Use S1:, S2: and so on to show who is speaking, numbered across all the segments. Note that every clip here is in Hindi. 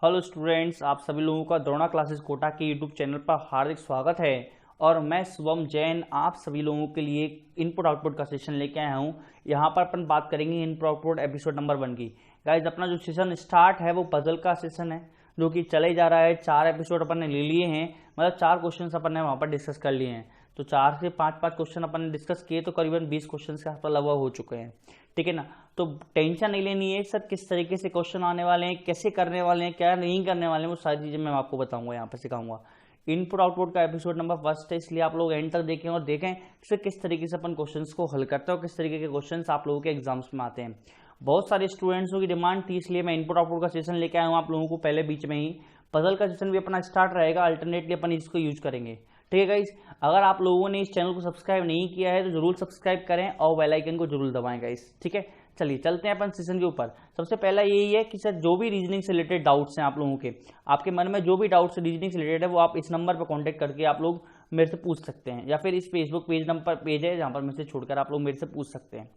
S1: हेलो स्टूडेंट्स, आप सभी लोगों का द्रोणा क्लासेस कोटा के यूट्यूब चैनल पर हार्दिक स्वागत है। और मैं शुभम जैन आप सभी लोगों के लिए इनपुट आउटपुट का सेशन लेके आया हूँ। यहाँ पर अपन बात करेंगे इनपुट आउटपुट एपिसोड नंबर 1 की। गाइज, अपना जो सेशन स्टार्ट है वो पजल का सेशन है जो कि चले जा रहा है। 4 एपिसोड अपन ने ले लिए हैं, मतलब 4 क्वेश्चन अपन ने वहाँ पर डिस्कस कर लिए हैं। तो 4 से 5 क्वेश्चन अपन ने डिस्कस किए तो करीबन 20 क्वेश्चन के आसपास लगभग हो चुके हैं। ठीक है ना। तो टेंशन नहीं लेनी है सर, किस तरीके से क्वेश्चन आने वाले हैं, कैसे करने वाले हैं, क्या नहीं करने वाले हैं, वो सारी चीज़ें मैं आपको बताऊंगा, यहाँ पर सिखाऊंगा। इनपुट आउटपुट का एपिसोड नंबर 1 है, इसलिए आप लोग एंड तक देखें और देखें कि किस तरीके से अपन क्वेश्चंस को हल करते हैं और किस तरीके के क्वेश्चंस आप लोगों के एग्जाम्स में आते हैं। बहुत सारे स्टूडेंट्सों की डिमांड थी, इसलिए मैं इनपुट आउटपुट का सेशन लेके आया हूँ आप लोगों को पहले बीच में ही। पजल का सेशन भी अपना स्टार्ट रहेगा, अल्टरनेटली अपन इसको यूज करेंगे। ठीक है गाइस, अगर आप लोगों ने इस चैनल को सब्सक्राइब नहीं किया है तो जरूर सब्सक्राइब करें और बेल आइकन को जरूर दबाएं गाइस। ठीक है, चलिए चलते हैं अपन सेशन के ऊपर। सबसे पहला यही है कि सर जो भी रीजनिंग से रिलेटेड डाउट्स हैं आप लोगों के, आपके मन में जो भी डाउट्स रीजनिंग से रिलेटेड है वो आप इस नंबर पर कांटेक्ट करके आप लोग मेरे से पूछ सकते हैं, या फिर इस फेसबुक पेज है जहाँ पर मैसेज छोड़कर आप लोग मेरे से पूछ सकते हैं।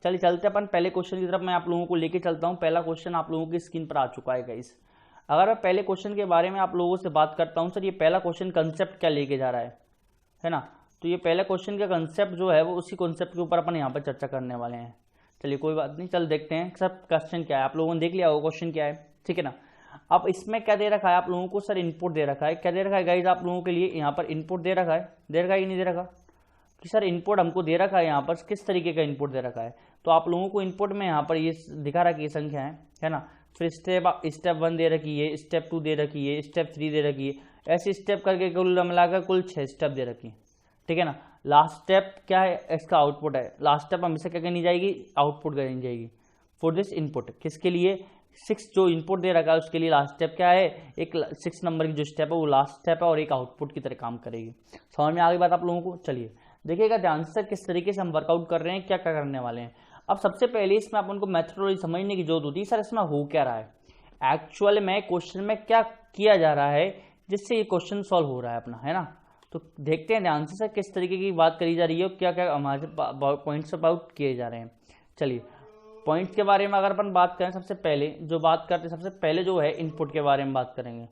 S1: चलिए चलते हैं अपन पहले क्वेश्चन की तरफ। मैं आप लोगों को लेके चलता हूँ। पहला क्वेश्चन आप लोगों की स्क्रीन पर आ चुका है गाइस। अगर मैं पहले क्वेश्चन के बारे में आप लोगों से बात करता हूँ, सर ये पहला क्वेश्चन कंसेप्ट क्या लेके जा रहा है ना। तो ये पहला क्वेश्चन का कंसेप्ट जो है वो उसी कंसेप्ट के ऊपर अपन यहाँ पर चर्चा करने वाले हैं। चलिए कोई बात नहीं, चल देखते हैं सर क्वेश्चन क्या है। आप लोगों ने देख लिया होगा क्वेश्चन क्या है, ठीक है ना। अब इसमें क्या दे रखा है आप लोगों को, सर इनपुट दे रखा है। क्या दे रखा है गाइज आप लोगों के लिए, यहाँ पर इनपुट दे रखा है कि नहीं दे रखा, कि सर इनपुट हमको दे रखा है। यहाँ पर किस तरीके का इनपुट दे रखा है, तो आप लोगों को इनपुट में यहाँ पर ये दिखा रहा है कि ये संख्या है ना। फिर स्टेप 1 दे रखी है, स्टेप 2 दे रखी है, स्टेप 3 दे रखी है, ऐसे स्टेप करके कुल मिलाकर कुल 6 स्टेप दे रखी है। ठीक है ना। लास्ट स्टेप क्या है, इसका आउटपुट है। लास्ट स्टेप हमेशा क्या करनी जाएगी, आउटपुट करनी जाएगी फॉर दिस इनपुट। किसके लिए, 6 जो इनपुट दे रखा है उसके लिए लास्ट स्टेप क्या है, एक 6 नंबर की जो स्टेप है वो लास्ट स्टेप है और एक आउटपुट की तरह काम करेगी। समझ में आ गई बात आप लोगों को। चलिए देखिएगा ध्यान से किस तरीके से हम वर्कआउट कर रहे हैं, क्या क्या करने वाले हैं। अब सबसे पहले इसमें अपन को मेथोडोलॉजी समझने की जरूरत होती है, सर इसमें हो क्या रहा है, एक्चुअल में क्वेश्चन में क्या किया जा रहा है जिससे ये क्वेश्चन सॉल्व हो रहा है अपना, है ना। तो देखते हैं ध्यान से सर किस तरीके की बात करी जा रही है और क्या क्या हमारे पॉइंट्स अबाउट किए जा रहे हैं। चलिए पॉइंट्स के बारे में अगर अपन बात करें, सबसे पहले जो बात करते हैं, सबसे पहले जो है इनपुट के बारे में बात करेंगे।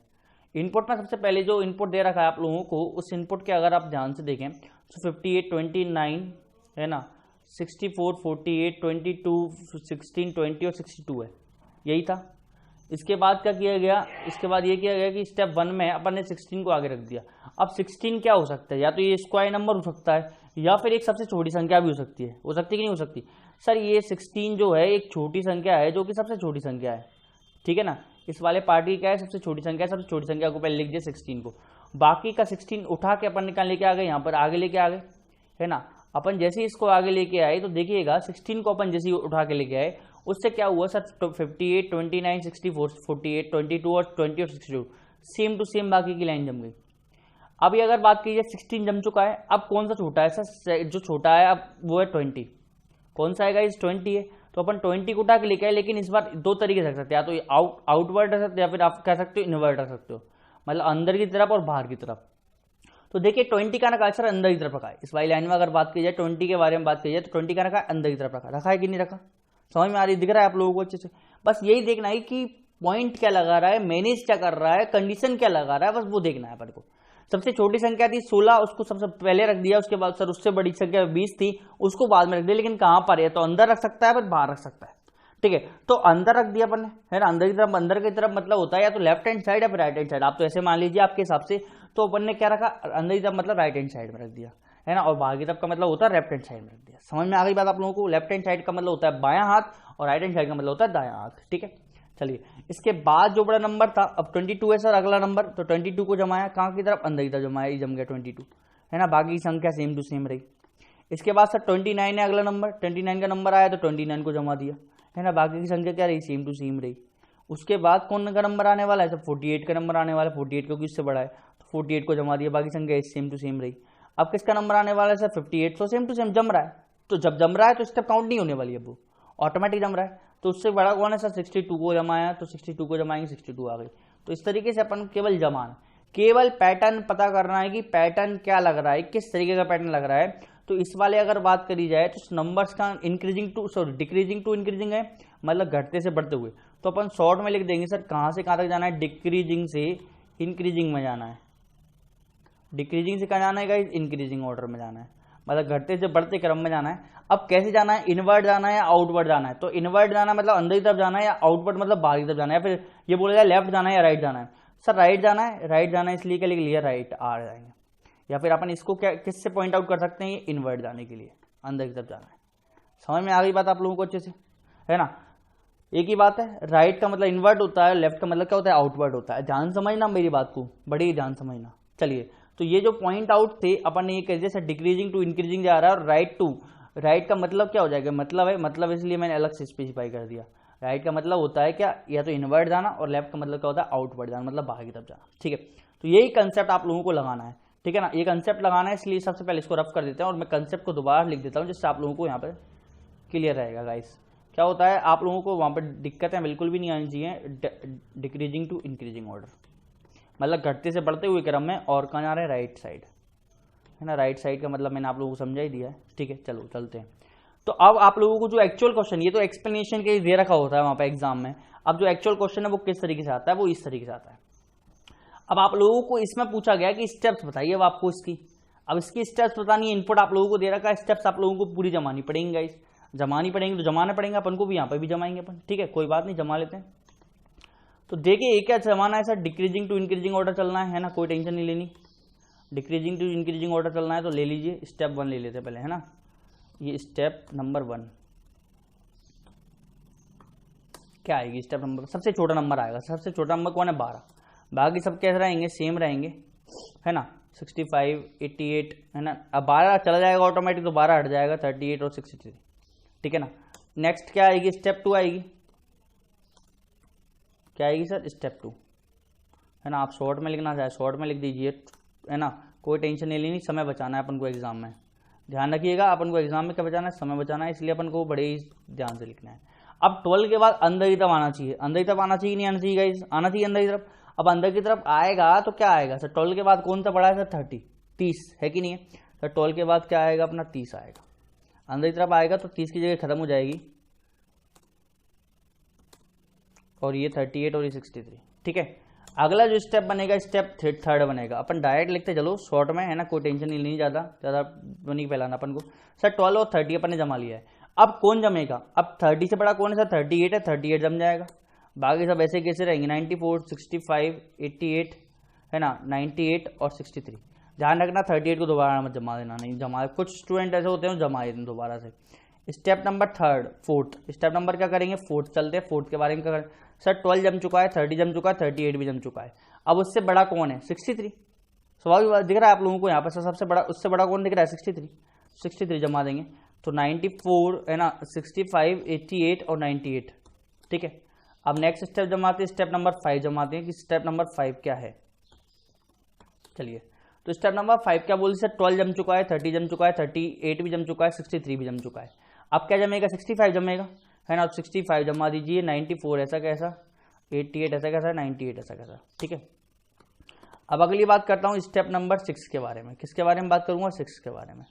S1: इनपुट में सबसे पहले जो इनपुट दे रखा है आप लोगों को, उस इनपुट के अगर आप ध्यान से देखें तो 58 29 है ना, 64 48 22 16 20 और 62 है, यही था। इसके बाद क्या किया गया, इसके बाद ये किया गया कि स्टेप 1 में अपन ने 16 को आगे रख दिया। अब 16 क्या हो सकता है, या तो ये स्क्वायर नंबर हो सकता है या फिर एक सबसे छोटी संख्या भी हो सकती है। हो सकती है कि नहीं हो सकती, सर ये 16 जो है एक छोटी संख्या है जो कि सबसे छोटी संख्या है। ठीक है ना, इस वाले पार्टी क्या है, सबसे छोटी संख्या है। सबसे छोटी संख्या को पहले लिख दिया 16 को, बाकी का 16 उठा के अपन निकाल लेके आ गए, यहाँ पर आगे लेके आ गए, है ना। अपन जैसे ही इसको आगे लेके आए तो देखिएगा 16 को अपन जैसे ही उठा के लेके आए उससे क्या हुआ सर, 58 29 64 48 22 और 20 और 62 सेम टू सेम बाकी की लाइन जम गई। अभी अगर बात कीजिए 16 जम चुका है, अब कौन सा छोटा है सर, जो छोटा है अब वो है 20। कौन सा आएगा, इस 20 है, तो अपन 20 को उठा के लेके आए। लेकिन इस बार 2 तरीके से रख सकते हैं, या तो आउटवर्ड रख सकते हो या फिर आप कह सकते हो इनवर्ड रख सकते हो, मतलब अंदर की तरफ और बाहर की तरफ। तो देखिए 20 का रखा है सर अंदर की तरफ रखा है। इस वाली लाइन में अगर बात की जाए 20 के बारे में बात की जाए तो 20 का रखा है अंदर की तरफ रखा है कि नहीं रखा, समझ में आ रही, दिख रहा है आप लोगों को अच्छे से। बस यही देखना है कि पॉइंट क्या लगा रहा है, मैनेज क्या कर रहा है, कंडीशन क्या लगा रहा है, बस वो देखना है अपन को। सबसे छोटी संख्या थी 16, उसको सबसे पहले रख दिया। उसके बाद सर उससे बड़ी संख्या 20 थी, उसको बाद में रख दिया। लेकिन कहां पर है, तो अंदर रख सकता है, बस बाहर रख सकता है। ठीक है, तो अंदर रख दिया अपन ने, है ना। अंदर की तरफ, अंदर की तरफ मतलब होता है या तो लेफ्ट हैंड साइड या फिर राइट हैंड साइड, आप तो ऐसे मान लीजिए आपके हिसाब से। तो अपन ने क्या रखा, अंदर की तरफ मतलब राइट हैंड साइड में रख दिया, है ना, और बाहर की तरफ का मतलब होता है लेफ्ट हैंड साइड में रख दिया। समझ में आ गई बात आप लोगों को। लेफ्ट हैंड साइड का मतलब होता है बायां हाथ और राइट हैंड साइड का मतलब होता है दायां हाथ। ठीक है, चलिए इसके बाद जो बड़ा नंबर था, अब 22 है सर अगला नंबर, तो 22 को जमाया कहाँ की तरफ, अंदर की तरफ जमाया, जम गया 22, है ना। बाकी की संख्या सेम टू सेम रही। इसके बाद सर 29 है अगला नंबर, 29 का नंबर आया तो 29 को जमा दिया, है ना। बाकी की संख्या क्या रही, सेम टू सेम रही। उसके बाद कौन का नंबर आने वाला है, सब 48 का नंबर आने वाला है। 48 क्योंकि इससे बड़ा है तो 48 को जमा दिया, बाकी संख्या सेम टू सेम रही। अब किसका नंबर आने वाला है सर, 58, तो सेम टू सेम जम रहा है। तो जब जम रहा है तो स्टेप काउंट नहीं होने वाली है, वो ऑटोमेटिक जम रहा है। तो उससे बड़ा कौन है सर, 62 को जमाया, तो 62 को जमाएंगे 62 आ गई। तो इस तरीके से अपन केवल जमान, केवल पैटर्न पता करना है कि पैटर्न क्या लग रहा है, किस तरीके का पैटर्न लग रहा है। तो इस वाले अगर बात करी जाए तो नंबर्स का डिक्रीजिंग टू इंक्रीजिंग है, मतलब घटते से बढ़ते हुए। तो अपन शॉर्ट में लिख देंगे सर कहाँ से कहाँ तक जाना है, डिक्रीजिंग से इंक्रीजिंग में जाना है। डिक्रीजिंग से कहाँ जाना है गाइस, इंक्रीजिंग ऑर्डर में जाना है, मतलब घटते से बढ़ते क्रम में जाना है। अब कैसे जाना है, इनवर्ट जाना है या आउटवर्ड जाना है। तो इनवर्ट जाना मतलब अंदर की तरफ जाना है, या आउटवर्ड मतलब बाहर की तरफ जाना है, या फिर ये बोला जाए लेफ्ट जाना है या राइट जाना है। सर राइट जाना है, राइट जाना है इसलिए क्या लिख लिया, राइट आ जाएंगे। या फिर अपन इसको क्या किससे पॉइंट आउट कर सकते हैं, ये इनवर्ट जाने के लिए अंदर की तरफ जाना है। समझ में आ गई बात आप लोगों को अच्छे से, है ना। एक ही बात है, राइट का मतलब इनवर्ट होता है, लेफ्ट का मतलब क्या होता है, आउटवर्ड होता है। ध्यान समझना मेरी बात को, बड़ी ध्यान समझना। चलिए, तो ये जो पॉइंट आउट थे अपन ने ये कह जैसे डिक्रीजिंग टू इंक्रीजिंग जा रहा है, और राइट टू, राइट का मतलब क्या हो जाएगा, मतलब है, मतलब इसलिए मैंने अलग से स्पेसिफाई कर दिया। राइट का मतलब होता है क्या, या तो इनवर्ट जाना, और लेफ्ट का मतलब क्या होता है, आउटवर्ड जाना, मतलब बाहर की तरफ जाना। ठीक है, तो यही कंसेप्ट आप लोगों को लगाना है, ठीक है ना। ये कंसेप्ट लगाना है, इसलिए सबसे पहले इसको रफ कर देते हैं, और मैं कंसेप्ट को दोबारा लिख देता हूँ जिससे आप लोगों को यहाँ पर क्लियर रहेगा गाइस। क्या होता है, आप लोगों को वहाँ पर दिक्कतें बिल्कुल भी नहीं आनी चाहिए। डिक्रीजिंग टू इंक्रीजिंग ऑर्डर मतलब घटते से बढ़ते हुए क्रम में, और कहाँ जा रहे हैं, राइट साइड, है ना। राइट साइड का मतलब मैंने आप लोगों को समझा ही दिया है, ठीक है। चलो चलते हैं। तो अब आप लोगों को जो एक्चुअल क्वेश्चन, ये तो एक्सप्लेनेशन के दे रखा होता है वहाँ पे एग्जाम में, अब जो एक्चुअल क्वेश्चन है वो किस तरीके से आता है, वो इस तरीके से आता है। अब आप लोगों को इसमें पूछा गया कि स्टेप्स बताइए अब आपको इसकी, अब इसकी स्टेप्स बतानी है, इनपुट आप लोगों को दे रखा है, स्टेप्स आप लोगों को पूरी जमानी पड़ेंगी गाइस। जमानी पड़ेंगी तो जमाने पड़ेंगे अपन को भी, यहाँ पर भी जमाएंगे अपन, ठीक है, कोई बात नहीं, जमा लेते हैं। तो देखिए एक क्या जमाना है sir, decreasing to increasing order चलना है ना, कोई टेंशन नहीं लेनी। डिक्रीजिंग टू इंक्रीजिंग ऑर्डर चलना है तो ले लीजिए, स्टेप 1 ले लेते हैं पहले, है ना। ये स्टेप नंबर 1 क्या आएगी, स्टेप नंबर सबसे छोटा नंबर आएगा। सबसे छोटा नंबर कौन है, 12। बाकी सब कैसे रहेंगे, सेम रहेंगे, है ना। 65, 88, है ना। अब 12 चला जाएगा ऑटोमेटिक, तो 12 हट जाएगा, 38 और 63, ठीक है ना। नेक्स्ट क्या आएगी, स्टेप 2 आएगी। क्या आएगी सर, स्टेप 2, है ना। आप शॉर्ट में लिखना चाहे शॉर्ट में लिख दीजिए, है ना, कोई टेंशन नहीं लेनी, समय बचाना है अपन को एग्जाम में। ध्यान रखिएगा, अपन को एग्जाम में क्या बचाना है, समय बचाना है, इसलिए अपन को बड़े ही ध्यान से लिखना है। अब 12 के बाद अंदर की तरफ आना चाहिए, अंदर की तरफ आना चाहिए, नहीं आना चाहिए गाइस, आना चाहिए अंदर की तरफ। अब अंदर की तरफ आएगा तो क्या आएगा सर, 12 के बाद कौन सा बड़ा है सर, 30 है कि नहीं है सर। 12 के बाद क्या आएगा अपना, 30 आएगा, अंदर की तरफ आएगा तो 30 की जगह खत्म हो जाएगी, और ये 38 और ये 63, ठीक है। अगला जो स्टेप बनेगा, स्टेप 3 बनेगा। अपन डायरेक्ट लिखते चलो शॉर्ट में, है ना, कोई टेंशन नहीं, ज़्यादा नहीं फैलाना अपन को। सर 12 और 30 अपन ने जमा लिया है। अब कौन जमेगा, अब 30 से बड़ा कौन है सर, 38 है, 38 जम जाएगा। बाकी सब ऐसे कैसे रहेंगे, 94, 65, 88, है ना, 98 और 63। ध्यान रखना 38 को दोबारा मत जमा देना, नहीं जमा, कुछ स्टूडेंट ऐसे होते हैं जमा देते हैं दोबारा से। Step number 4th, step number क्या करेंगे, 4th चलते हैं। 4th के बारे में क्या करें सर, 12 जम चुका है, 30 जम चुका है, 38 भी जम चुका है। अब उससे बड़ा कौन है, 63। स्वाभाविक दिख रहा है आप लोगों को यहाँ पर, सबसे बड़ा, उससे बड़ा कौन दिख रहा है, 63। 63 जमा देंगे तो 94, है ना, 65, 88 और 98, ठीक है। अब नेक्स्ट स्टेप जमाते हैं, स्टेप नंबर 5 जमाते हैं कि स्टेप नंबर 5 क्या है। चलिए, तो स्टेप नंबर 5 क्या बोल, सर 12 जम चुका है, 30 जम चुका है, 38 भी जम चुका है, 63 भी जम चुका है। अब क्या जमेगा, 65 जमेगा, है ना। 65 जमा दीजिए, 94 ऐसा कैसा, 88 ऐसा कैसा, 98 ऐसा कैसा, ठीक है। अब अगली बात करता हूँ स्टेप नंबर 6 के बारे में। किसके बारे में बात करूंगा, 6 के बारे में।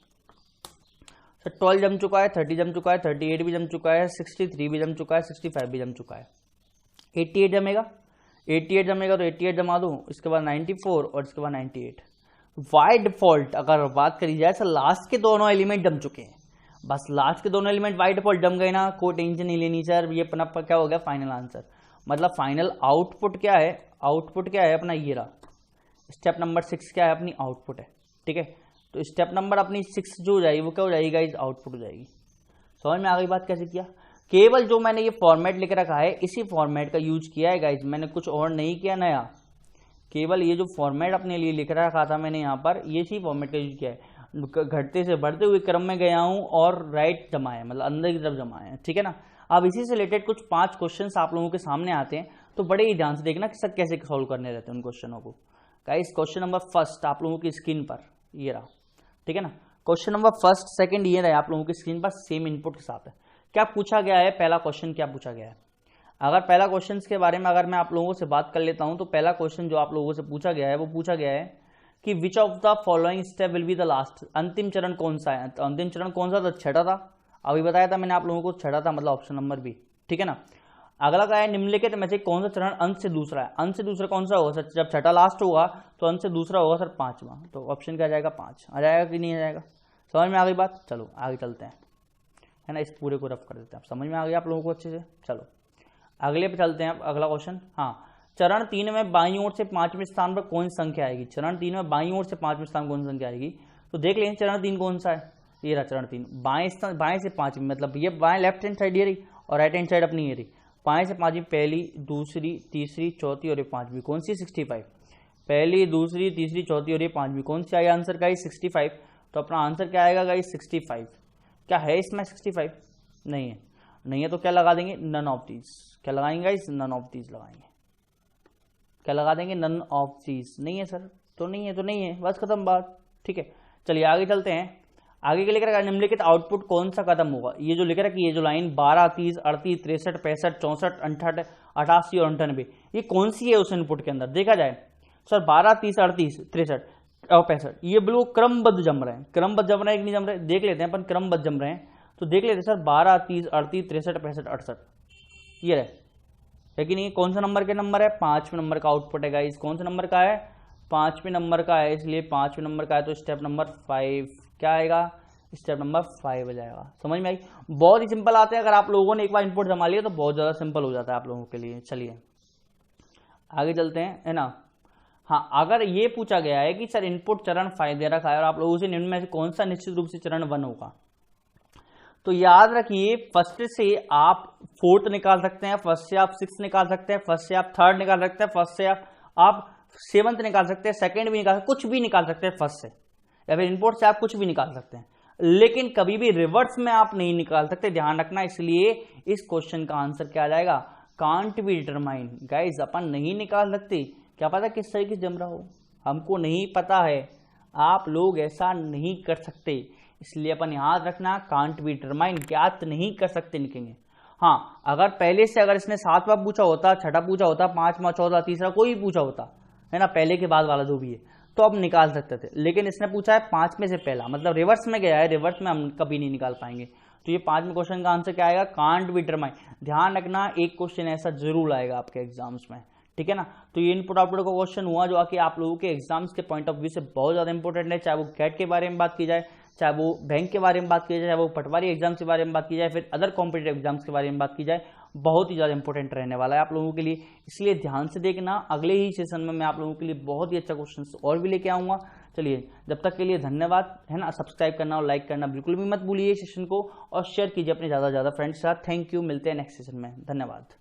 S1: सर 12 जम चुका है, 30 जम चुका है, 38 भी जम चुका है, 63 भी जम चुका है, 65 भी जम चुका है, 88 जमेगा। 88 जमेगा तो 88 जमा दूं, इसके बाद 94 और इसके बाद 98। बाय डिफॉल्ट अगर बात करी जाए सर, लास्ट के दोनों एलिमेंट जम चुके हैं, बस लास्ट के दोनों एलिमेंट बाय डिफॉल्ट जम गए ना, कोई टेंशन नहीं लेनी सर। ये अपना क्या हो गया, फाइनल आंसर, मतलब फाइनल आउटपुट क्या है, आउटपुट क्या है अपना, ये रहा। स्टेप नंबर 6 क्या है, अपनी आउटपुट है, ठीक है। तो स्टेप नंबर अपनी 6 जो हो जाएगी वो क्या हो जाएगी गाइस, आउटपुट हो जाएगी। समझ में आ गई बात कैसे किया। केवल जो मैंने ये फॉर्मेट लिख रखा है, इसी फॉर्मेट का यूज किया है गाइस, मैंने कुछ और नहीं किया नया। केवल ये जो फॉर्मेट अपने लिए लिख रखा था मैंने यहाँ पर, ये इसी फॉर्मेट का यूज किया है। घटते से बढ़ते हुए क्रम में गया हूँ और राइट जमाए, मतलब अंदर की तरफ जमाए, ठीक है ना। अब इसी से रिलेटेड कुछ 5 क्वेश्चंस आप लोगों के सामने आते हैं, तो बड़े ही ध्यान से देखना कि सर कैसे सॉल्व करने रहते हैं उन क्वेश्चनों को। गाइस क्वेश्चन नंबर 1 आप लोगों की स्क्रीन पर ये रहा, ठीक है ना। क्वेश्चन नंबर 1, 2 ये रहा आप लोगों की स्क्रीन पर, सेम इनपुट के साथ है। क्या पूछा गया है, पहला क्वेश्चन क्या पूछा गया है। अगर पहला क्वेश्चन के बारे में अगर मैं आप लोगों से बात कर लेता हूं, तो पहला क्वेश्चन जो आप लोगों से पूछा गया है वो पूछा गया है कि which of the following step will be the last, अंतिम चरण कौन सा है। तो अंतिम चरण कौन सा था, छठा था, अभी बताया था मैंने आप लोगों को, छठा था, मतलब ऑप्शन नंबर बी, ठीक है ना। अगला क्या है, निम्नलिखित में से कौन सा चरण अंत से दूसरा है। अंत से दूसरा कौन सा होगा सर, जब छठा लास्ट होगा तो अंत से दूसरा होगा सर पांचवा, तो ऑप्शन क्या आ जाएगा 5, आ जाएगा कि नहीं आ जाएगा। समझ में आ गई बात, चलो आगे चलते हैं, है ना, इस पूरे को रफ कर देते हैं। समझ में आ गया आप लोगों को अच्छे से, चलो अगले पे चलते हैं। अगला क्वेश्चन, हाँ, चरण 3 में बाईं ओर से 5वें स्थान पर कौन सी संख्या आएगी। चरण 3 में बाईं ओर से 5वें स्थान कौन सी संख्या आएगी, तो देख लें चरण 3 कौन सा है, ये रहा चरण 3, बाएं से 5वीं, मतलब ये बाएं लेफ्ट हैंड साइड ये रही और राइट हैंड साइड अपनी ये रही। बाएं से 5वीं, पहली, दूसरी, तीसरी, चौथी और ये 5वीं, कौन सी 65, पहली, दूसरी, तीसरी, चौथी और ये 5वीं, कौन सी आई आंसर का 65। तो अपना आंसर क्या आएगा गाइस 65। क्या है इसमें 65, नहीं है, नहीं है तो क्या लगा देंगे, नन ऑफ दीज। क्या लगाएंगे गाइस, नन ऑफ दीज लगाएंगे। क्या लगा देंगे, नन ऑफ दीज। नहीं है सर, तो नहीं है, तो नहीं है, बस खत्म बात, ठीक है। चलिए आगे चलते हैं। आगे के लेकर निम्नलिखित आउटपुट कौन सा कदम होगा। ये जो लिख रहा है कि ये जो लाइन 12, 30, 38, 63, 65, 64, 68, 88 और 98, ये कौन सी है उस इनपुट के अंदर, देखा जाए सर 12, 30, 38, 63 और 65, ये बिल्कुल क्रमबद्ध जम रहे हैं। क्रमबद्ध जम रहे हैं कि नहीं जम रहे, देख लेते हैं अपन, क्रमबद्ध जम रहे हैं तो देख लेते हैं सर 12, 30, 38, 63, 65, 68, ये रहे, लेकिन ये कौन सा नंबर के नंबर है, 5वें नंबर का आउटपुट है गाइस। कौन सा नंबर का है, 5वें नंबर का है, इसलिए 5वें नंबर का है तो स्टेप नंबर 5 क्या आएगा, स्टेप नंबर 5 हो जाएगा। समझ में आई, बहुत ही सिंपल आते हैं, अगर आप लोगों ने एक बार इनपुट जमा लिया तो बहुत ज्यादा सिंपल हो जाता है आप लोगों के लिए। चलिए आगे चलते हैं, है ना। हाँ, अगर ये पूछा गया है कि सर इनपुट चरण 5 दे रखा है और आप लोगों से निम्न में से कौन सा निश्चित रूप से चरण 1 होगा, तो याद रखिए फर्स्ट से आप 4th निकाल सकते हैं, फर्स्ट से आप 6th निकाल सकते हैं, फर्स्ट से आप 3rd निकाल सकते हैं, फर्स्ट से आप 7th निकाल सकते हैं, 2nd भी निकाल सकते हैं, कुछ भी निकाल सकते हैं फर्स्ट से, या फिर इनपुट से आप कुछ भी निकाल सकते हैं, लेकिन कभी भी रिवर्स में आप नहीं निकाल सकते, ध्यान रखना। इसलिए इस क्वेश्चन का आंसर क्या आ जाएगा, कांट बी डिटरमाइन। गाइज अपन नहीं निकाल सकते, क्या पता किस तरीके से जम रहा हो, हमको नहीं पता है, आप लोग ऐसा नहीं कर सकते, इसलिए अपन याद रखना कांट बी डिटरमाइन, ज्ञात नहीं कर सकते लिखेंगे। हाँ, अगर पहले से अगर इसने 7वां पूछा होता, 6ठा पूछा होता, 5वां, 14वां, तीसरा कोई भी पूछा होता, है ना, पहले के बाद वाला जो भी है, तो अब निकाल सकते थे, लेकिन इसने पूछा है 5 में से पहला, मतलब रिवर्स में गया है, रिवर्स में हम कभी नहीं निकाल पाएंगे। तो ये 5वें क्वेश्चन का आंसर क्या आएगा, कांट बी डिटरमाइन। ध्यान रखना एक क्वेश्चन ऐसा जरूर आएगा आपके एग्जाम्स में, ठीक है ना। तो ये इनपुट आउटपुट का क्वेश्चन हुआ जो कि आप लोगों के एग्जाम्स के पॉइंट ऑफ व्यू से बहुत ज्यादा इंपॉर्टेंट है, चाहे वो कैट के बारे में बात की जाए, चाहे वो बैंक के बारे में बात की जाए, चाहे वो पटवारी एग्जाम्स के बारे में बात की जाए, फिर अदर कॉम्पिटेटिव एग्जाम्स के बारे में बात की जाए, बहुत ही ज्यादा इंपॉर्टेंट रहने वाला है आप लोगों के लिए, इसलिए ध्यान से देखना। अगले ही सेशन में मैं आप लोगों के लिए बहुत ही अच्छा क्वेश्चन और भी लेके आऊंगा। चलिए जब तक के लिए धन्यवाद, है ना। सब्सक्राइब करना और लाइक करना बिल्कुल भी मत भूलिए सेशन को, और शेयर कीजिए अपने ज्यादा से ज्यादा फ्रेंड्स के साथ। थैंक यू, मिलते हैं नेक्स्ट सेशन में, धन्यवाद।